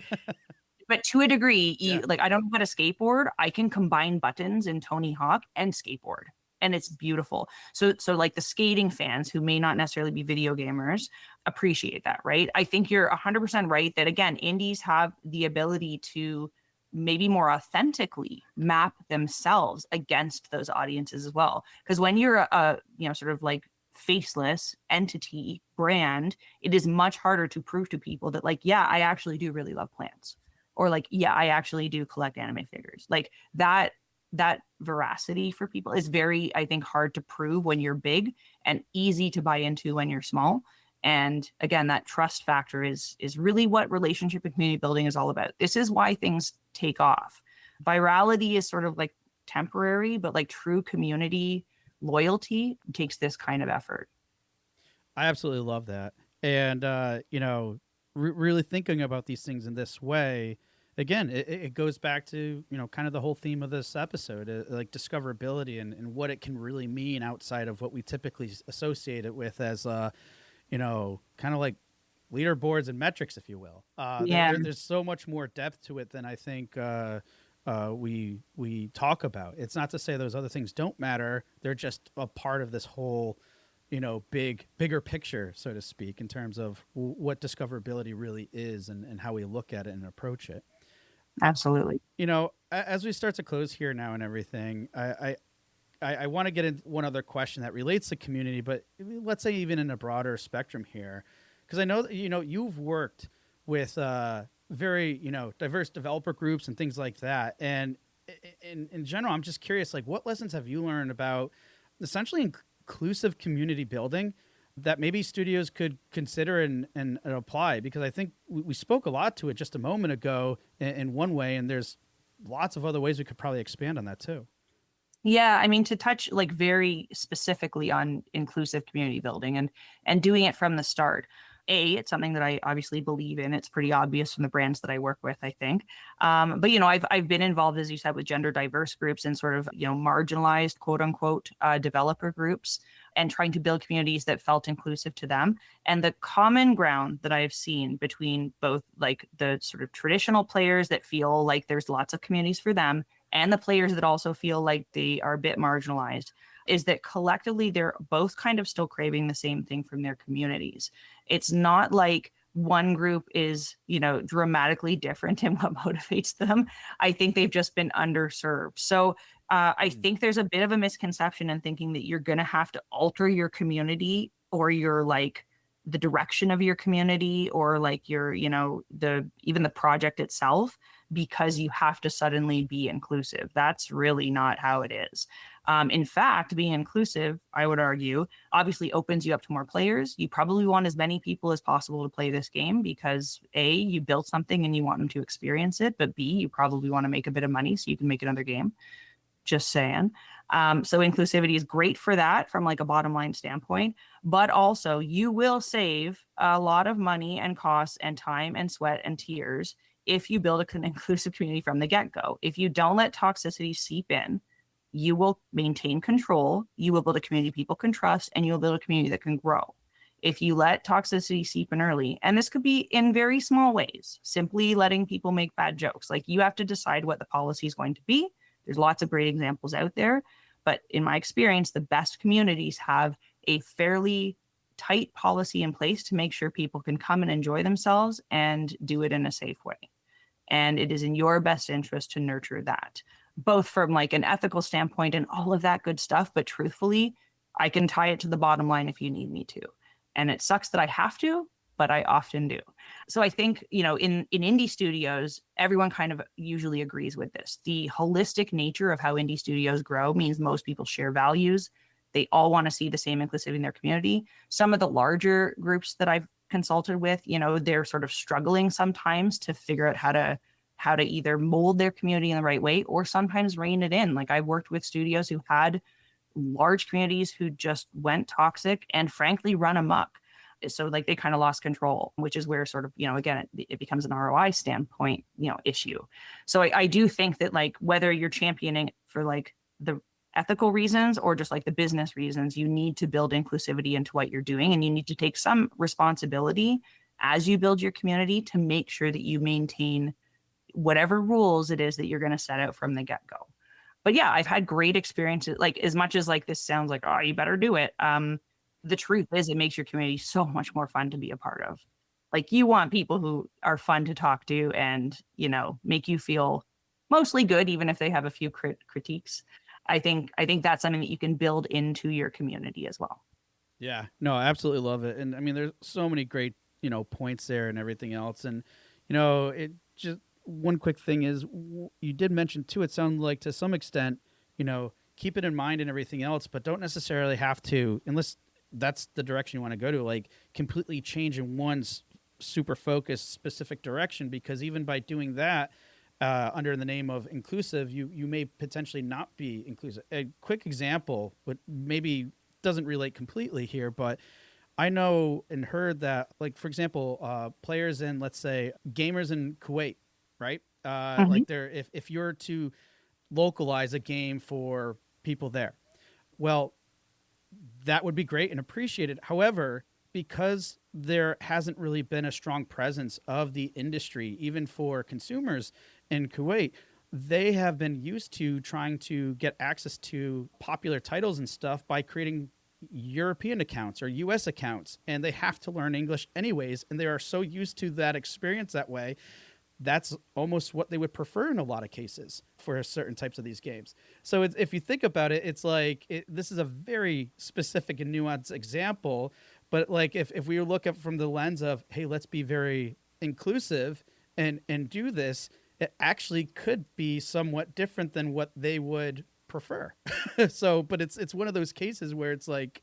but to a degree, Yeah. like I don't know how to skateboard. I can combine buttons in Tony Hawk and skateboard. And it's beautiful. So like the skating fans who may not necessarily be video gamers appreciate that, right? I think you're 100% right that again, indies have the ability to maybe more authentically map themselves against those audiences as well. Because when you're a you know sort of like faceless entity brand, it is much harder to prove to people that like yeah, I actually do really love plants, or like yeah, I actually do collect anime figures. Like that veracity for people is very I think hard to prove when you're big and easy to buy into when you're small. And again, that trust factor is really what relationship and community building is all about. This is why things take off. Virality is sort of like temporary, but like true community loyalty takes this kind of effort. I absolutely love that. And, you know, really thinking about these things in this way, again, it goes back to, you know, kind of the whole theme of this episode, like discoverability and what it can really mean outside of what we typically associate it with as, you know, kind of like leaderboards and metrics, if you will. Yeah, There's so much more depth to it than I think we talk about. It's not to say those other things don't matter. They're just a part of this whole, you know, bigger picture, so to speak, in terms of what discoverability really is and how we look at it and approach it. absolutely. You know, as we start to close here now and everything, I want to get into one other question that relates to community, but let's say even in a broader spectrum here, because I know that, you've worked with very, diverse developer groups and things like that. And in general, I'm just curious, like, what lessons have you learned about essentially inclusive community building that maybe studios could consider and apply? Because I think we spoke a lot to it just a moment ago in one way, and there's lots of other ways we could probably expand on that too. Yeah, I mean, to touch like very specifically on inclusive community building and doing it from the start. It's something that I obviously believe in. It's pretty obvious from the brands that I work with, I think. But I've been involved, as you said, with gender diverse groups and sort of marginalized quote unquote developer groups, and trying to build communities that felt inclusive to them. And the common ground that I've seen between both like the sort of traditional players that feel like there's lots of communities for them, and the players that also feel like they are a bit marginalized, is that collectively they're both kind of still craving the same thing from their communities. It's not like one group is, dramatically different in what motivates them. I think they've just been underserved. So I think there's a bit of a misconception in thinking that you're going to have to alter your community or your like the direction of your community or like your, even the project itself, because you have to suddenly be inclusive. That's really not how it is. In fact, being inclusive, I would argue, obviously opens you up to more players. You probably want as many people as possible to play this game because A, you built something and you want them to experience it, but B, you probably want to make a bit of money so you can make another game. Just saying. So inclusivity is great for that from like a bottom line standpoint, but also you will save a lot of money and costs and time and sweat and tears if you build an inclusive community from the get-go. If you don't let toxicity seep in, you will maintain control, you will build a community people can trust, and you'll build a community that can grow. If you let toxicity seep in early, and this could be in very small ways, simply letting people make bad jokes, like you have to decide what the policy is going to be. There's lots of great examples out there, but in my experience, the best communities have a fairly tight policy in place to make sure people can come and enjoy themselves and do it in a safe way. And it is in your best interest to nurture that, both from like an ethical standpoint and all of that good stuff. But truthfully, I can tie it to the bottom line if you need me to. And it sucks that I have to, but I often do. So I think, in indie studios, everyone kind of usually agrees with this. The holistic nature of how indie studios grow means most people share values. They all want to see the same inclusivity in their community. Some of the larger groups that I've consulted with, they're sort of struggling sometimes to figure out how to either mold their community in the right way or sometimes rein it in. Like I've worked with studios who had large communities who just went toxic and frankly run amok. So like they kind of lost control, which is where sort of, again, it becomes an ROI standpoint, issue. So I do think that like whether you're championing for like the ethical reasons or just like the business reasons, you need to build inclusivity into what you're doing. And you need to take some responsibility as you build your community to make sure that you maintain whatever rules it is that you're going to set out from the get-go. But yeah, I've had great experiences. Like as much as like this sounds like, oh, you better do it. The truth is it makes your community so much more fun to be a part of. Like you want people who are fun to talk to and, make you feel mostly good, even if they have a few critiques. I think that's something that you can build into your community as well. Yeah, no, I absolutely love it. And I mean, there's so many great, points there and everything else. And, it just, one quick thing is you did mention too, it sounded like to some extent, keep it in mind and everything else, but don't necessarily have to, unless that's the direction you want to go to, like completely change in one super focused specific direction, because even by doing that under the name of inclusive, you may potentially not be inclusive. A quick example, but maybe doesn't relate completely here, but I know and heard that, like, for example, players in, let's say, gamers in Kuwait, right? Like they're, if you're to localize a game for people there, well, that would be great and appreciated. However, because there hasn't really been a strong presence of the industry, even for consumers in Kuwait, they have been used to trying to get access to popular titles and stuff by creating European accounts or US accounts, and they have to learn English anyways, and they are so used to that experience that way. that's almost what they would prefer in a lot of cases for certain types of these games. So if you think about it, it's like this is a very specific and nuanced example. But like if we look at from the lens of, hey, let's be very inclusive and do this, it actually could be somewhat different than what they would prefer. So, but it's one of those cases where it's like,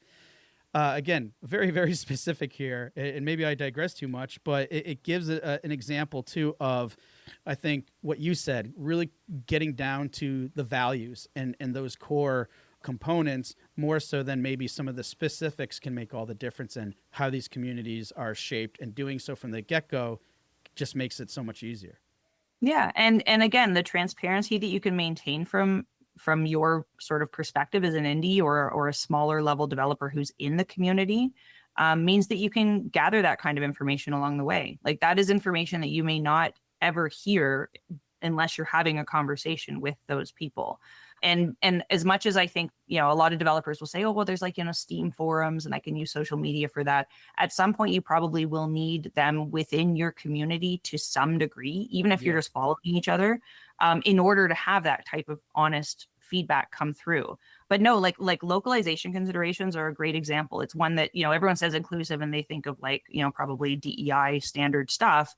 again, very, very specific here, and maybe I digress too much, but it gives an example too of, I think, what you said, really getting down to the values and those core components more so than maybe some of the specifics can make all the difference in how these communities are shaped, and doing so from the get-go just makes it so much easier. Yeah, and again, the transparency that you can maintain from your sort of perspective as an indie or a smaller level developer who's in the community means that you can gather that kind of information along the way. Like that is information that you may not ever hear unless you're having a conversation with those people. And as much as I think, a lot of developers will say, oh, well, there's like, Steam forums and I can use social media for that. At some point, you probably will need them within your community to some degree, even if you're just following each other, in order to have that type of honest feedback come through. But no, like localization considerations are a great example. It's one that, everyone says inclusive and they think of like, probably DEI standard stuff.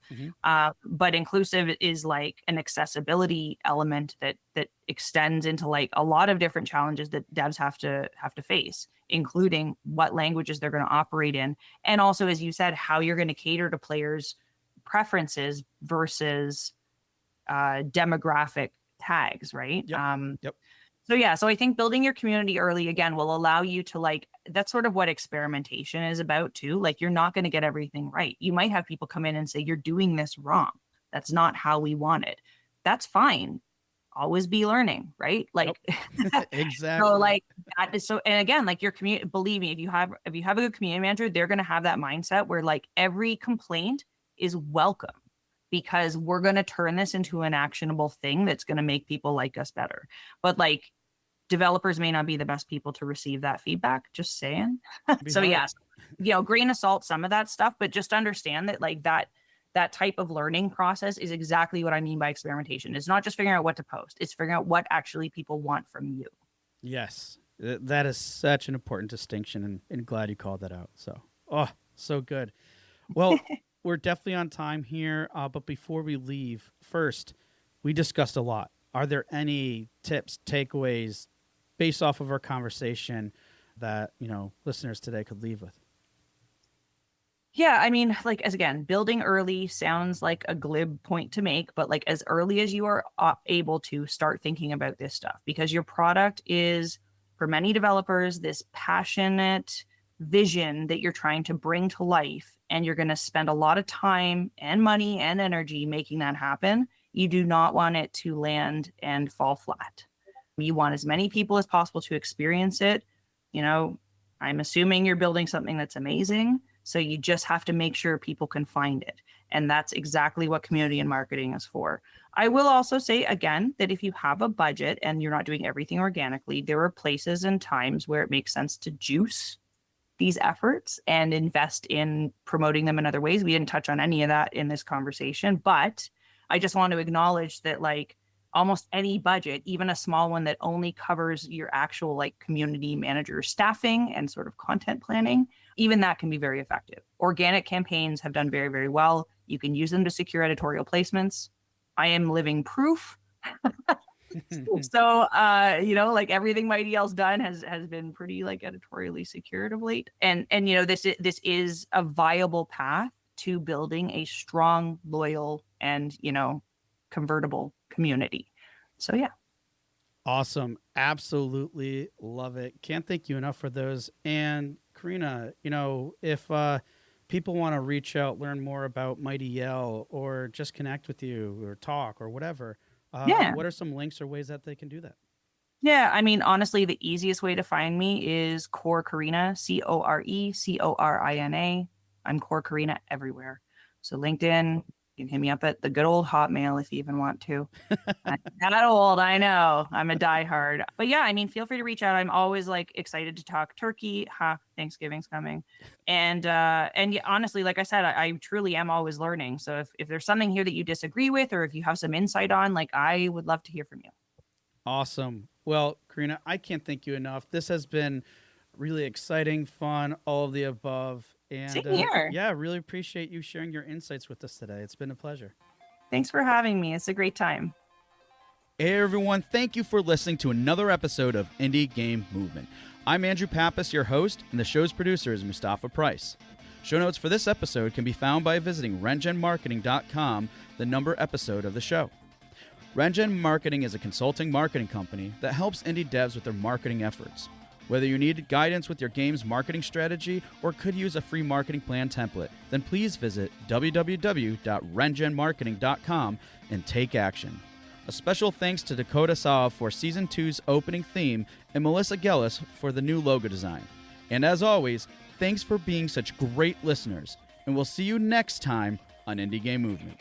But inclusive is like an accessibility element that extends into like a lot of different challenges that devs have to face, including what languages they're going to operate in. And also, as you said, how you're going to cater to players' preferences versus demographic tags, right? Yep. So I think building your community early again will allow you to like, that's sort of what experimentation is about too. Like you're not going to get everything right. You might have people come in and say, you're doing this wrong. That's not how we want it. That's fine. Always be learning, right? Like exactly. So like that is so, and again, like your community, believe me, if you have a good community manager, they're going to have that mindset where like every complaint is welcome, because we're going to turn this into an actionable thing that's going to make people like us better. But like developers may not be the best people to receive that feedback, just saying. So yes, grain of salt, some of that stuff, but just understand that like that type of learning process is exactly what I mean by experimentation. It's not just figuring out what to post, it's figuring out what actually people want from you. Yes, that is such an important distinction, and glad you called that out. So, so good. Well, we're definitely on time here, but before we leave, first, we discussed a lot. Are there any tips, takeaways, based off of our conversation that, listeners today could leave with? Yeah, I mean, like, as again, building early sounds like a glib point to make, but like as early as you are able to start thinking about this stuff, because your product is, for many developers, this passionate vision that you're trying to bring to life, and you're going to spend a lot of time and money and energy making that happen. You do not want it to land and fall flat. You want as many people as possible to experience it. I'm assuming you're building something that's amazing. So you just have to make sure people can find it. And that's exactly what community and marketing is for. I will also say, again, that if you have a budget and you're not doing everything organically, there are places and times where it makes sense to juice these efforts and invest in promoting them in other ways. We didn't touch on any of that in this conversation, but I just want to acknowledge that like almost any budget, even a small one that only covers your actual like community manager staffing and sort of content planning, even that can be very effective. Organic campaigns have done very, very well. You can use them to secure editorial placements. I am living proof. So, like everything Mighty L's done has been pretty like editorially secured of late. And this is a viable path to building a strong, loyal, and, convertible community. So, yeah. Awesome. Absolutely love it. Can't thank you enough for those. And Corina, if people want to reach out, learn more about Mighty L, or just connect with you or talk or whatever, what are some links or ways that they can do that? Yeah, I mean, honestly, the easiest way to find me is Core Corina, CoreCorina. I'm Core Corina everywhere. So LinkedIn, You can hit me up at the good old Hotmail if you even want to. I'm not old, I know. I'm a diehard. But yeah, I mean, feel free to reach out. I'm always like excited to talk turkey. Thanksgiving's coming. And yeah, honestly, like I said, I truly am always learning. So if there's something here that you disagree with, or if you have some insight on, like, I would love to hear from you. Awesome. Well, Corina, I can't thank you enough. This has been really exciting, fun, all of the above. And Same here. yeah, really appreciate you sharing your insights with us today. It's been a pleasure. Thanks for having me. It's a great time. Hey everyone, thank you for listening to another episode of Indie Game Movement. I'm Andrew Pappas, your host, and the show's producer is Mustafa Price. Show notes for this episode can be found by visiting rengenmarketing.com, the number episode of the show. Rengen Marketing is a consulting marketing company that helps indie devs with their marketing efforts. Whether you need guidance with your game's marketing strategy or could use a free marketing plan template, then please visit www.rengenmarketing.com and take action. A special thanks to Dakota Saab for Season 2's opening theme and Melissa Gellis for the new logo design. And as always, thanks for being such great listeners, and we'll see you next time on Indie Game Movement.